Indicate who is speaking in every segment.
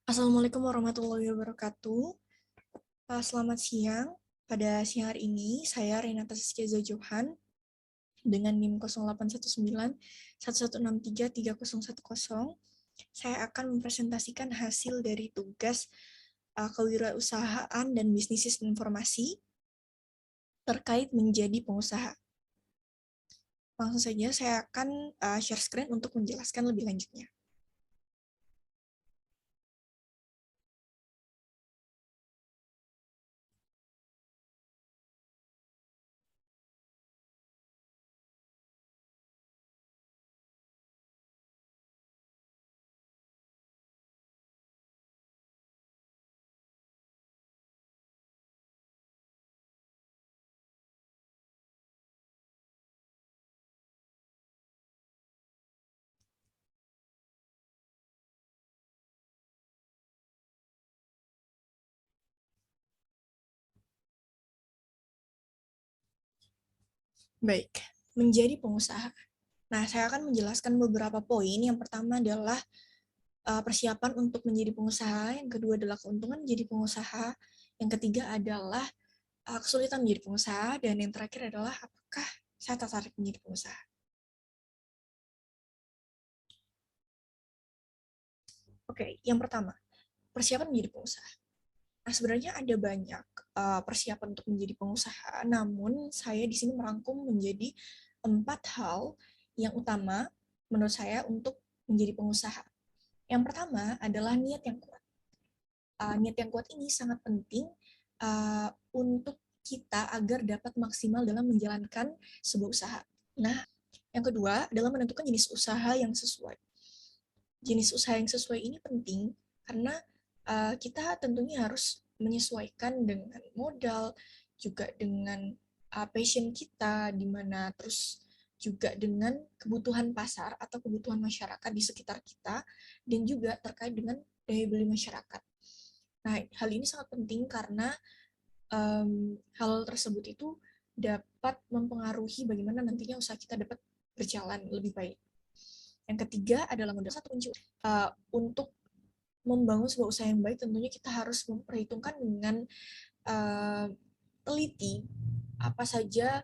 Speaker 1: Assalamualaikum warahmatullahi wabarakatuh. Selamat siang. Pada siang hari ini, saya Renata Saskia Zajohan dengan NIM 0819-1163-3010. Saya akan mempresentasikan hasil dari tugas kewirausahaan dan bisnis sistem informasi terkait menjadi pengusaha. Langsung saja saya akan share screen untuk menjelaskan lebih lanjutnya. Baik, menjadi pengusaha. Nah, saya akan menjelaskan beberapa poin. Yang pertama adalah persiapan untuk menjadi pengusaha, yang kedua adalah keuntungan menjadi pengusaha, yang ketiga adalah kesulitan menjadi pengusaha, dan yang terakhir adalah apakah saya tertarik menjadi pengusaha. Oke, yang pertama, persiapan menjadi pengusaha. Nah, sebenarnya ada banyak persiapan untuk menjadi pengusaha, namun saya di sini merangkum menjadi 4 hal yang utama menurut saya untuk menjadi pengusaha. Yang pertama adalah niat yang kuat. Niat yang kuat ini sangat penting untuk kita agar dapat maksimal dalam menjalankan sebuah usaha. Nah, yang kedua adalah menentukan jenis usaha yang sesuai. Jenis usaha yang sesuai ini penting karena kita tentunya harus menyesuaikan dengan modal, juga dengan passion kita, di mana terus juga dengan kebutuhan pasar atau kebutuhan masyarakat di sekitar kita, dan juga terkait dengan daya beli masyarakat. Nah, hal ini sangat penting karena hal tersebut itu dapat mempengaruhi bagaimana nantinya usaha kita dapat berjalan lebih baik. Yang ketiga adalah modal. Satu kunci untuk membangun sebuah usaha yang baik, tentunya kita harus memperhitungkan dengan uh, teliti apa saja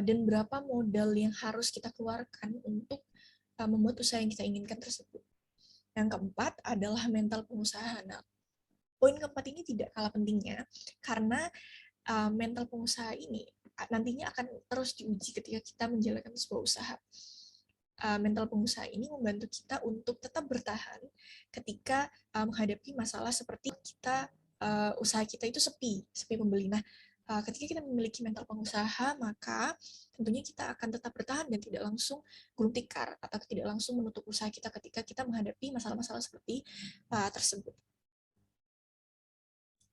Speaker 1: dan berapa modal yang harus kita keluarkan untuk membuat usaha yang kita inginkan tersebut. Yang keempat adalah mental pengusaha. Nah, poin keempat ini tidak kalah pentingnya karena mental pengusaha ini nantinya akan terus diuji ketika kita menjalankan sebuah usaha. Mental pengusaha ini membantu kita untuk tetap bertahan ketika menghadapi masalah seperti kita usaha kita itu sepi pembeli. Nah, ketika kita memiliki mental pengusaha, maka tentunya kita akan tetap bertahan dan tidak langsung gulung tikar atau tidak langsung menutup usaha kita ketika kita menghadapi masalah-masalah seperti tersebut.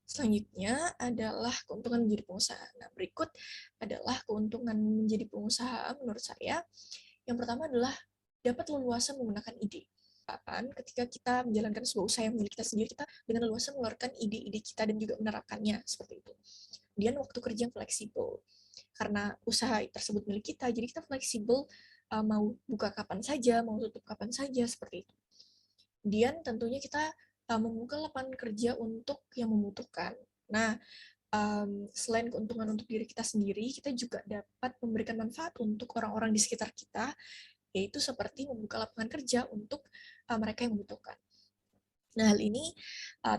Speaker 1: Selanjutnya adalah keuntungan menjadi pengusaha. Nah, berikut adalah keuntungan menjadi pengusaha menurut saya. Yang pertama adalah dapat leluasa menggunakan ide. Ketika kita menjalankan sebuah usaha yang milik kita sendiri, kita dengan leluasa mengeluarkan ide-ide kita dan juga menerapkannya seperti itu. Kemudian waktu kerja yang fleksibel. Karena usaha tersebut milik kita, jadi kita fleksibel mau buka kapan saja, mau tutup kapan saja, seperti itu. Kemudian tentunya kita membuka lapangan kerja untuk yang membutuhkan. Nah, selain keuntungan untuk diri kita sendiri, kita juga dapat memberikan manfaat untuk orang-orang di sekitar kita, yaitu seperti membuka lapangan kerja untuk mereka yang membutuhkan. Nah, hal ini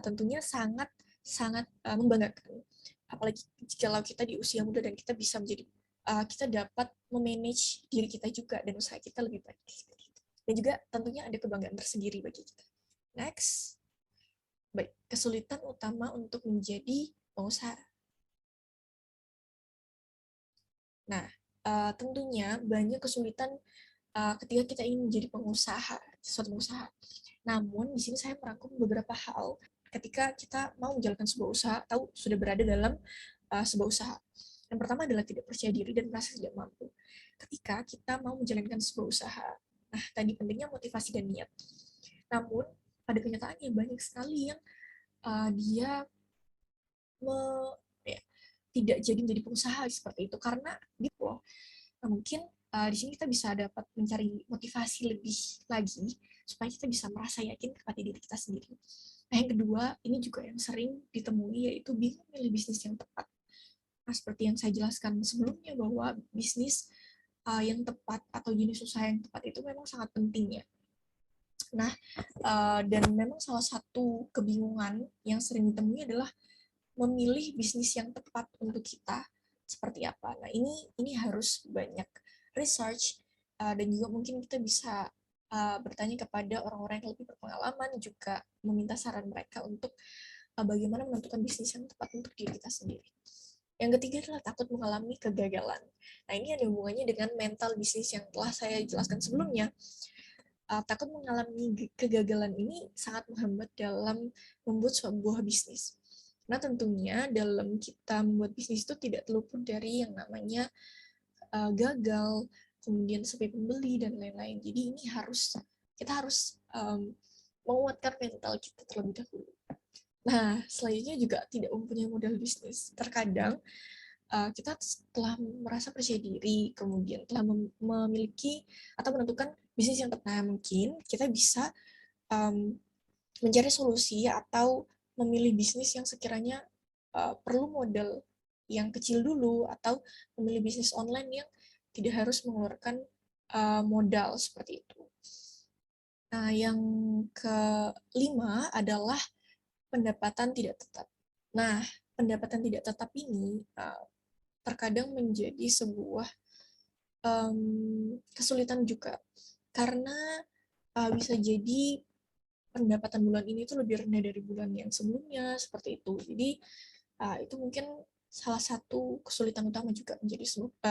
Speaker 1: tentunya sangat sangat membanggakan, apalagi kalau kita di usia muda dan kita bisa menjadi kita dapat memanage diri kita juga dan usaha kita lebih baik. Dan juga tentunya ada kebanggaan tersendiri bagi kita. Next. Baik, kesulitan utama untuk menjadi pengusaha. Nah, tentunya banyak kesulitan ketika kita ingin menjadi pengusaha, suatu pengusaha. Namun, di sini saya merangkum beberapa hal ketika kita mau menjalankan sebuah usaha atau sudah berada dalam sebuah usaha. Yang pertama adalah tidak percaya diri dan merasa tidak mampu. Ketika kita mau menjalankan sebuah usaha, nah tadi pentingnya motivasi dan niat. Namun, pada kenyataannya banyak sekali yang dia me, ya, tidak jadi menjadi pengusaha seperti itu karena gitu loh. Nah, mungkin di sini kita bisa dapat mencari motivasi lebih lagi supaya kita bisa merasa yakin kepada diri kita sendiri. Nah, yang kedua, ini juga yang sering ditemui, yaitu bingung milih bisnis yang tepat. Nah, seperti yang saya jelaskan sebelumnya, bahwa bisnis yang tepat atau jenis usaha yang tepat itu memang sangat penting ya. Nah, dan memang salah satu kebingungan yang sering ditemui adalah memilih bisnis yang tepat untuk kita seperti apa. Nah, ini harus banyak research, dan juga mungkin kita bisa bertanya kepada orang-orang yang lebih berpengalaman, juga meminta saran mereka untuk bagaimana menentukan bisnis yang tepat untuk diri kita sendiri. Yang ketiga adalah takut mengalami kegagalan. Nah, ini ada hubungannya dengan mental bisnis yang telah saya jelaskan sebelumnya. Takut mengalami kegagalan ini sangat menghambat dalam membuat sebuah bisnis. Nah, tentunya dalam kita membuat bisnis itu tidak terluput dari yang namanya gagal, kemudian sepi pembeli, dan lain-lain. Jadi ini kita harus menguatkan mental kita terlebih dahulu. Nah, selanjutnya juga tidak mempunyai modal bisnis. Terkadang kita telah merasa percaya diri, kemudian telah memiliki atau menentukan bisnis yang tepat. Mungkin kita bisa mencari solusi atau memilih bisnis yang sekiranya perlu modal yang kecil dulu, atau memilih bisnis online yang tidak harus mengeluarkan modal seperti itu. Nah, yang kelima adalah pendapatan tidak tetap. Nah, pendapatan tidak tetap ini terkadang menjadi sebuah kesulitan juga, karena bisa jadi pendapatan bulan ini tuh lebih rendah dari bulan yang sebelumnya, seperti itu. Jadi itu mungkin salah satu kesulitan utama juga menjadi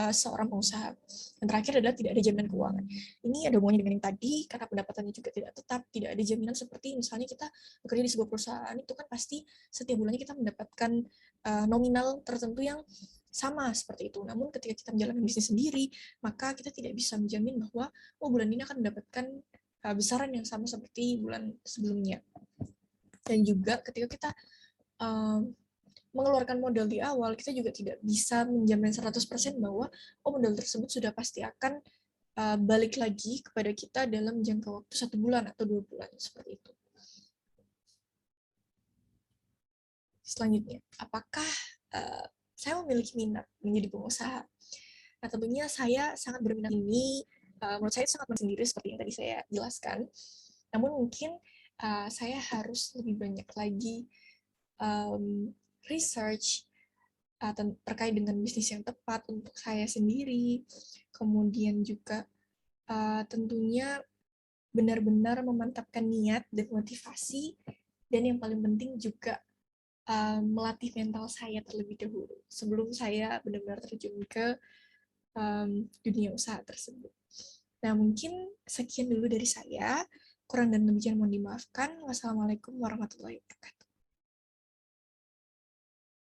Speaker 1: seorang pengusaha. Yang terakhir adalah tidak ada jaminan keuangan. Ini ada hubungannya dengan yang tadi, karena pendapatannya juga tidak tetap, tidak ada jaminan, seperti misalnya kita bekerja di sebuah perusahaan, itu kan pasti setiap bulannya kita mendapatkan nominal tertentu yang sama seperti itu. Namun ketika kita menjalankan bisnis sendiri, maka kita tidak bisa menjamin bahwa bulan ini akan mendapatkan besaran yang sama seperti bulan sebelumnya. Dan juga ketika kita mengeluarkan modal di awal, kita juga tidak bisa menjamin 100% bahwa modal tersebut sudah pasti akan balik lagi kepada kita dalam jangka waktu 1 bulan atau 2 bulan, seperti itu. Selanjutnya, apakah saya memiliki minat menjadi pengusaha? Nah, tentunya saya sangat berminat ini, menurut saya sangat sendiri seperti yang tadi saya jelaskan. Namun mungkin saya harus lebih banyak lagi research terkait dengan bisnis yang tepat untuk saya sendiri. Kemudian juga tentunya benar-benar memantapkan niat dan motivasi, dan yang paling penting juga melatih mental saya terlebih dahulu sebelum saya benar-benar terjun ke dunia usaha tersebut. Nah, mungkin sekian dulu dari saya. Kurang dan lebihnya mohon dimaafkan. Wassalamualaikum warahmatullahi wabarakatuh.